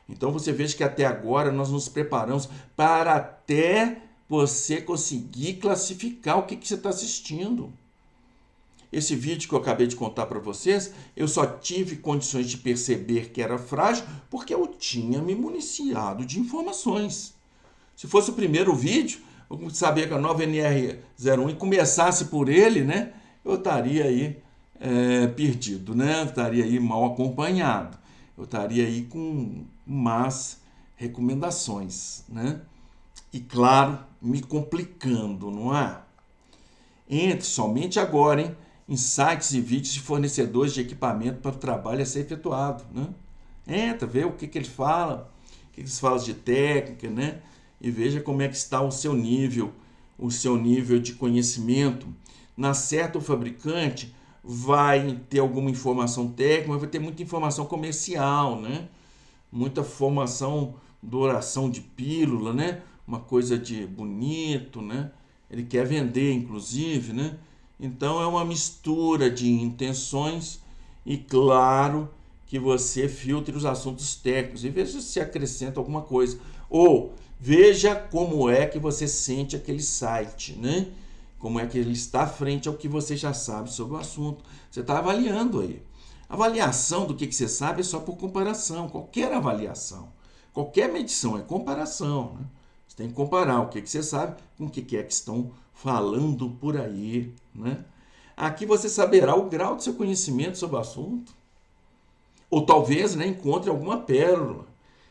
Então você veja que até agora nós nos preparamos para até você conseguir classificar o que você está assistindo. Esse vídeo que eu acabei de contar para vocês, eu só tive condições de perceber que era frágil porque eu tinha me municiado de informações. Se fosse o primeiro vídeo, eu sabia que a nova NR01 e começasse por ele, né, eu estaria aí perdido, né? Eu estaria aí mal acompanhado. Eu estaria aí com más recomendações, né? E claro, me complicando, não é? Entre somente agora, hein, em sites e vídeos de fornecedores de equipamento para o trabalho a ser efetuado, né? Entra, vê o que ele fala, o que eles falam de técnica, né? E veja como é que está o seu nível de conhecimento. Na certa, o fabricante vai ter alguma informação técnica, mas vai ter muita informação comercial, né? Muita formação, douração de pílula, né? Uma coisa de bonito, né? Ele quer vender, inclusive, né? Então é uma mistura de intenções e claro que você filtre os assuntos técnicos e veja se acrescenta alguma coisa. Ou veja como é que você sente aquele site, né? Como é que ele está frente ao que você já sabe sobre o assunto. Você está avaliando aí. Avaliação do que você sabe é só por comparação. Qualquer avaliação, qualquer medição é comparação, né? Você tem que comparar o que você sabe com o que é que estão falando por aí, né? Aqui você saberá o grau do seu conhecimento sobre o assunto. Ou talvez, né, encontre alguma pérola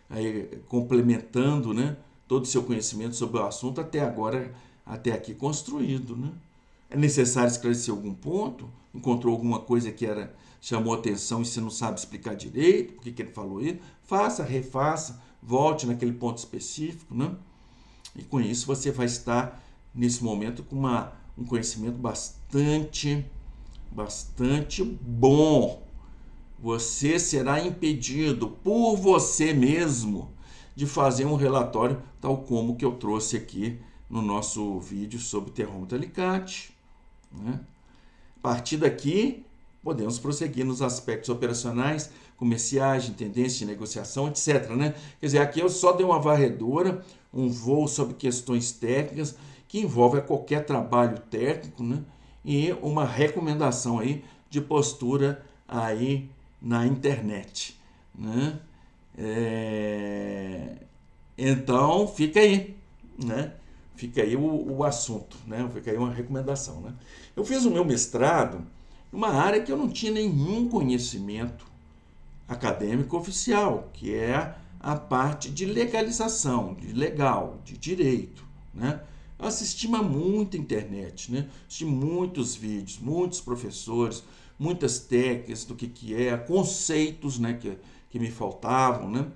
aí, complementando, né, todo o seu conhecimento sobre o assunto até agora, até aqui construído, né? É necessário esclarecer algum ponto? Encontrou alguma coisa que chamou atenção e você não sabe explicar direito? Por que ele falou isso? Faça, refaça, volte naquele ponto específico, né? E com isso você vai estar, nesse momento, com um conhecimento bastante bom. Você será impedido por você mesmo de fazer um relatório tal como que eu trouxe aqui no nosso vídeo sobre termômetro alicate, né? A partir daqui, podemos prosseguir nos aspectos operacionais, comerciais, de tendência de negociação, etc, né? Quer dizer, aqui eu só dei uma varredura, um voo sobre questões técnicas que envolve qualquer trabalho técnico, né? E uma recomendação aí de postura aí na internet, né? Então, fica aí, né? Fica aí o assunto, né? Fica aí uma recomendação, né? Eu fiz o meu mestrado numa área que eu não tinha nenhum conhecimento acadêmico oficial, que é a parte de legalização, de legal, de direito, né? Eu assisti muita internet, né? Assisti muitos vídeos, muitos professores, muitas técnicas do que é, conceitos, né, que me faltavam, né?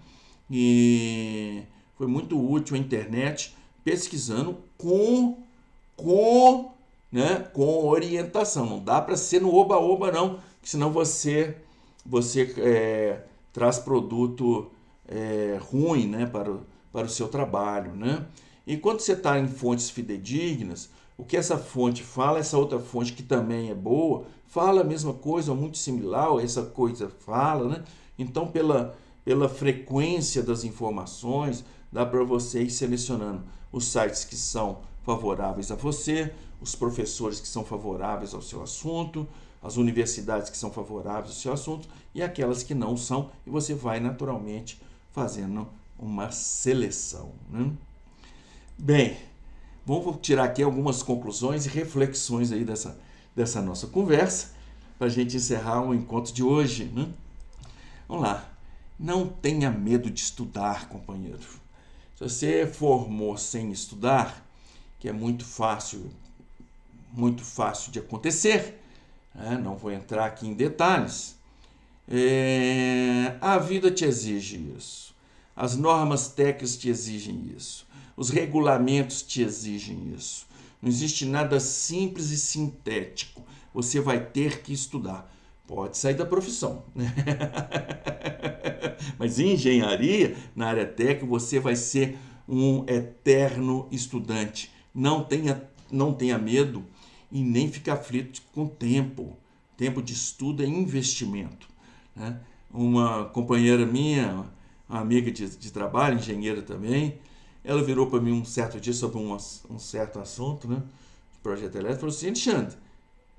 E foi muito útil a internet pesquisando com orientação. Não dá para ser no oba-oba, não, porque senão você traz produto ruim, né, para o seu trabalho, né? E quando você está em fontes fidedignas, o que essa fonte fala, essa outra fonte que também é boa, fala a mesma coisa, ou muito similar, ou essa coisa fala, né? Então, pela frequência das informações, dá para você ir selecionando os sites que são favoráveis a você, os professores que são favoráveis ao seu assunto, as universidades que são favoráveis ao seu assunto e aquelas que não são, e você vai naturalmente fazendo uma seleção, né? Bem, vamos tirar aqui algumas conclusões e reflexões aí dessa nossa conversa, para a gente encerrar o encontro de hoje, né? Vamos lá. Não tenha medo de estudar, companheiro. Se você formou sem estudar, que é muito fácil de acontecer, né? Não vou entrar aqui em detalhes, a vida te exige isso, as normas técnicas te exigem isso, os regulamentos te exigem isso. Não existe nada simples e sintético. Você vai ter que estudar. Pode sair da profissão, né? Mas em engenharia, na área técnica, você vai ser um eterno estudante. Não tenha medo e nem fique aflito com o tempo. Tempo de estudo é investimento, né? Uma companheira minha, uma amiga de trabalho, engenheira também, ela virou para mim um certo dia sobre um certo assunto, né, de projeto elétrico, e falou assim: Alexandre,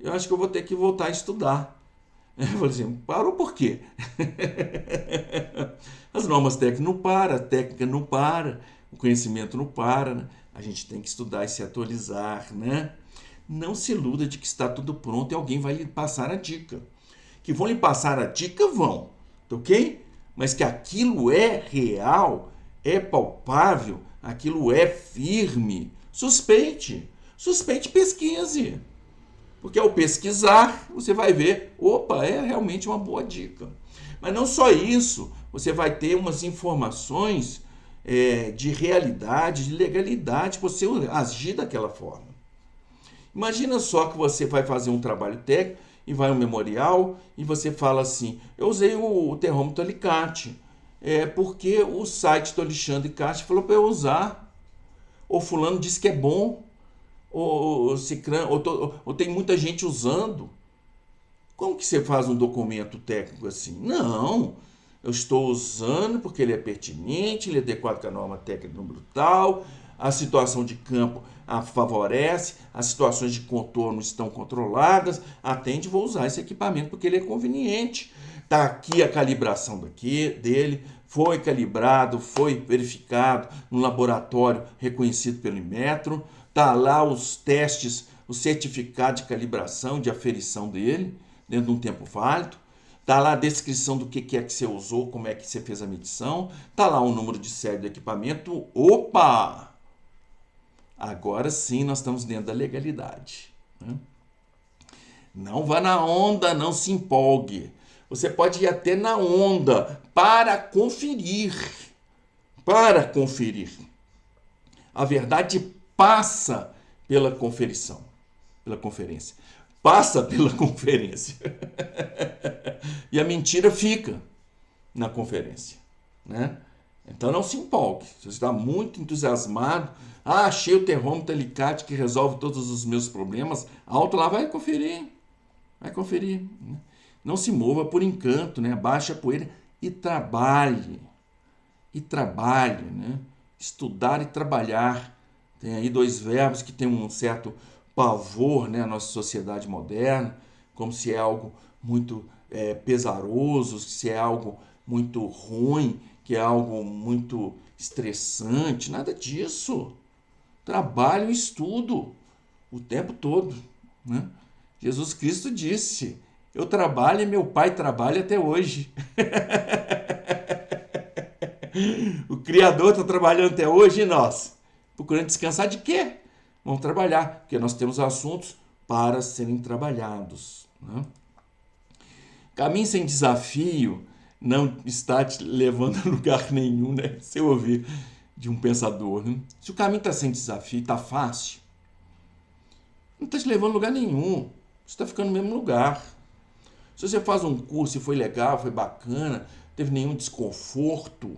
eu acho que eu vou ter que voltar a estudar. Eu falei assim: parou por quê? As normas técnicas não param, a técnica não para, o conhecimento não para, né? A gente tem que estudar e se atualizar, né? Não se iluda de que está tudo pronto e alguém vai lhe passar a dica. Que vão lhe passar a dica, vão, ok? Mas que aquilo é real, é palpável, aquilo é firme. Suspeite, pesquise. Porque ao pesquisar, você vai ver, opa, é realmente uma boa dica. Mas não só isso, você vai ter umas informações de realidade, de legalidade, para você agir daquela forma. Imagina só que você vai fazer um trabalho técnico e vai ao memorial e você fala assim: eu usei o termômetro alicate, porque o site do Alexandre Castro falou para eu usar, ou fulano disse que é bom, ou tem muita gente usando. Como que você faz um documento técnico assim? Não, eu estou usando porque ele é pertinente, ele é adequado com a norma técnica número tal, a situação de campo a favorece, as situações de contorno estão controladas, atende, vou usar esse equipamento porque ele é conveniente. Está aqui a calibração dele, foi calibrado, foi verificado no laboratório reconhecido pelo Inmetro, está lá os testes, o certificado de calibração, de aferição dele, dentro de um tempo válido. Está lá a descrição do que é que você usou, como é que você fez a medição. Está lá o número de série do equipamento. Opa! Agora sim nós estamos dentro da legalidade, né? Não vá na onda, não se empolgue. Você pode ir até na onda para conferir. Para conferir. A verdade passa pela conferência. Passa pela conferência. E a mentira fica na conferência, né? Então não se empolgue. Se você está muito entusiasmado, achei o termômetro alicate que resolve todos os meus problemas, alto lá, vai conferir. Vai conferir, né? Não se mova por encanto, né? Baixe a poeira e trabalhe. Né? Estudar e trabalhar. Tem aí dois verbos que tem um certo pavor, né, na nossa sociedade moderna, como se é algo muito pesaroso, se é algo muito ruim, que é algo muito estressante. Nada disso. Trabalho e estudo o tempo todo, né? Jesus Cristo disse: eu trabalho e meu Pai trabalha até hoje. O Criador está trabalhando até hoje e nós, procurando descansar de quê? Vamos trabalhar, porque nós temos assuntos para serem trabalhados, né? Caminho sem desafio não está te levando a lugar nenhum, né? Se eu ouvir de um pensador, né? Se o caminho está sem desafio, está fácil, não está te levando a lugar nenhum. Você está ficando no mesmo lugar. Se você faz um curso e foi legal, foi bacana, teve nenhum desconforto,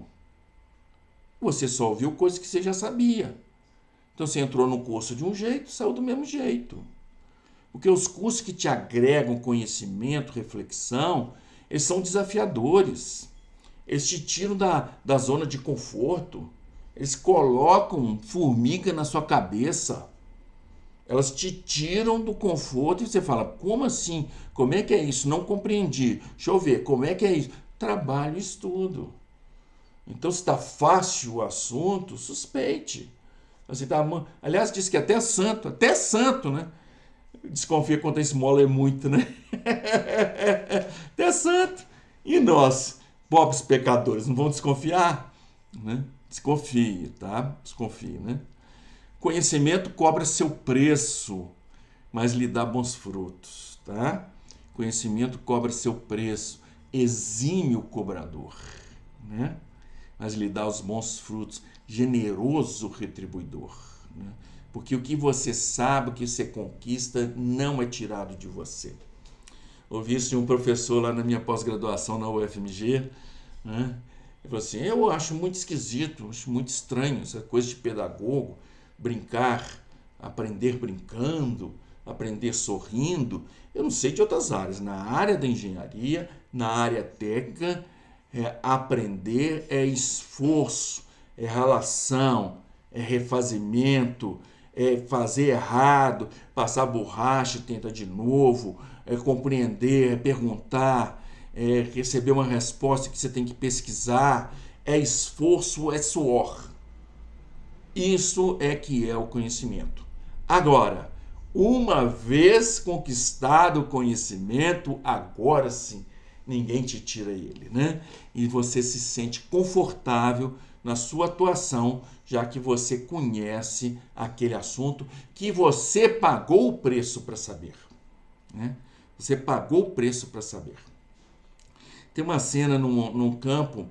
você só ouviu coisas que você já sabia. Então você entrou no curso de um jeito, saiu do mesmo jeito. Porque os cursos que te agregam conhecimento, reflexão, eles são desafiadores. Eles te tiram da zona de conforto. Eles colocam formiga na sua cabeça. Elas te tiram do conforto e você fala: como assim? Como é que é isso? Não compreendi. Deixa eu ver, como é que é isso? Trabalho e estudo. Então, se está fácil o assunto, suspeite. Você tá, aliás, diz que até santo, né? Desconfia quando a esmola é muito, né? Até santo. E nós, pobres pecadores, não vamos desconfiar? Né? Desconfie, tá? Desconfie, né? Conhecimento cobra seu preço, mas lhe dá bons frutos, tá? Conhecimento cobra seu preço, exime o cobrador, né? Mas lhe dá os bons frutos, generoso retribuidor, né? Porque o que você sabe, o que você conquista, não é tirado de você. Ouvi isso de um professor lá na minha pós-graduação na UFMG, né? Ele falou assim, eu acho muito esquisito, acho muito estranho essa coisa de pedagogo, brincar, aprender brincando, aprender sorrindo. Eu não sei de outras áreas. Na área da engenharia, na área técnica, aprender é esforço, é relação, é refazimento, é fazer errado, passar borracha e tenta de novo, é compreender, é perguntar, é receber uma resposta que você tem que pesquisar, é esforço, é suor. Isso é que é o conhecimento. Agora, uma vez conquistado o conhecimento, agora sim, ninguém te tira ele, né? E você se sente confortável na sua atuação, já que você conhece aquele assunto que você pagou o preço para saber, né? Você pagou o preço para saber. Tem uma cena num campo,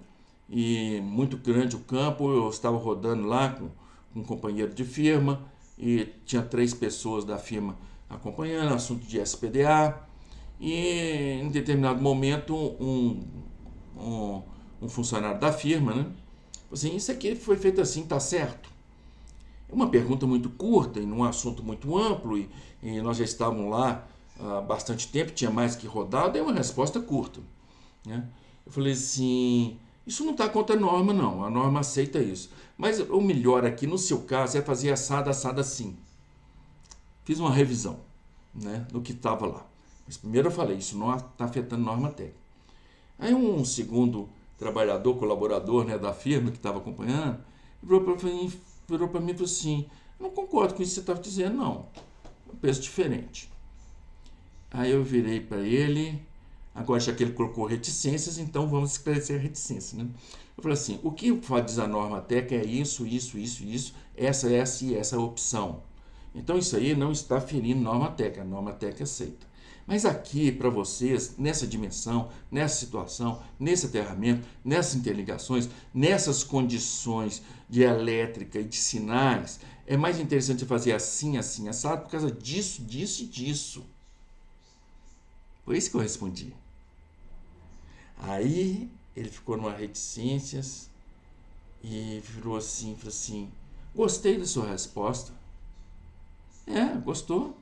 e muito grande o campo, eu estava rodando lá com um companheiro de firma, e tinha 3 pessoas da firma acompanhando, assunto de SPDA, e em determinado momento um funcionário da firma, né? Assim, isso aqui foi feito assim, tá certo? É uma pergunta muito curta e num assunto muito amplo, e nós já estávamos lá há bastante tempo, tinha mais que rodar, dei uma resposta curta, né? Eu falei assim, isso não está contra a norma não, a norma aceita isso. Mas o melhor aqui, no seu caso, é fazer assado assim. Fiz uma revisão, né, do que estava lá. Mas primeiro eu falei, isso não está afetando norma técnica. Aí um segundo trabalhador, colaborador, né, da firma que estava acompanhando, virou para mim e falou assim, não concordo com isso que você estava dizendo, não. Eu penso diferente. Aí eu virei para ele, agora já que ele colocou reticências, então vamos esclarecer a reticência, né? Eu falei assim, o que diz a norma técnica é isso, essa e essa opção. Então isso aí não está ferindo norma técnica, a norma técnica aceita. Mas aqui, para vocês, nessa dimensão, nessa situação, nesse aterramento, nessas interligações, nessas condições de elétrica e de sinais, é mais interessante fazer assim, assado, por causa disso, disso e disso. Foi isso que eu respondi. Aí ele ficou numa reticências e virou assim, falou assim, gostei da sua resposta. Gostou?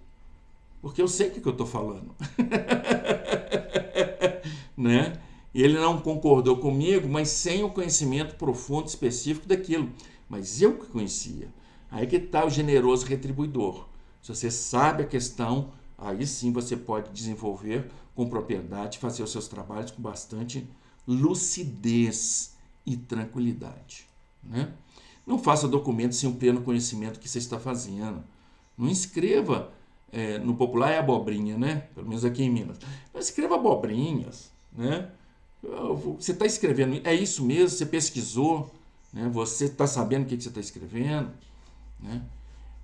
Porque eu sei o que eu estou falando. Né? E ele não concordou comigo, mas sem o conhecimento profundo, específico daquilo. Mas eu que conhecia. Aí que está o generoso retribuidor. Se você sabe a questão, aí sim você pode desenvolver com propriedade, fazer os seus trabalhos com bastante lucidez e tranquilidade, né? Não faça documentos sem o pleno conhecimento que você está fazendo. Não escreva, no popular é abobrinha, né? Pelo menos aqui em Minas. Não escreva abobrinhas, né? Você está escrevendo, é isso mesmo? Você pesquisou, né? Você está sabendo o que você está escrevendo, né?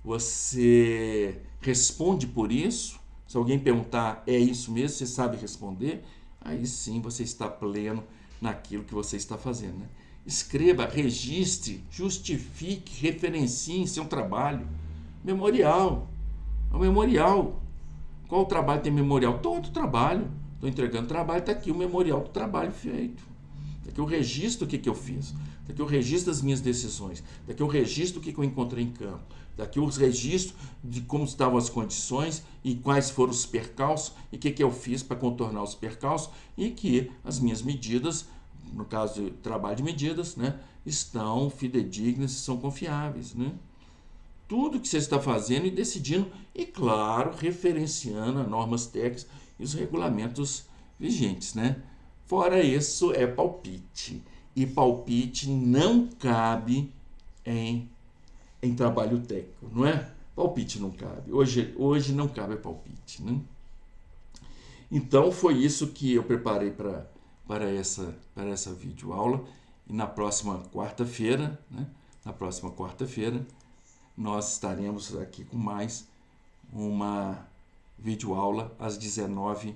Você responde por isso. Se alguém perguntar, é isso mesmo? Você sabe responder? Aí sim você está pleno naquilo que você está fazendo, né? Escreva, registre, justifique, referencie seu trabalho. Memorial. É um memorial. Qual trabalho tem memorial? Todo trabalho. Estou entregando trabalho, está aqui o memorial do trabalho feito. Está aqui o registro do que eu fiz. Está aqui o registro das minhas decisões. Está aqui o registro do que eu encontrei em campo. Está aqui o registro de como estavam as condições e quais foram os percalços e o que eu fiz para contornar os percalços e que as minhas medidas, no caso de trabalho de medidas, né, estão fidedignas e são confiáveis, né? Tudo que você está fazendo e decidindo, e claro, referenciando as normas técnicas e os regulamentos vigentes, né? Fora isso, é palpite. E palpite não cabe em trabalho técnico, não é? Palpite não cabe. Hoje não cabe palpite, né? Então foi isso que eu preparei para essa videoaula. E na próxima quarta-feira, né? Na próxima quarta-feira, nós estaremos aqui com mais uma videoaula às 19h30.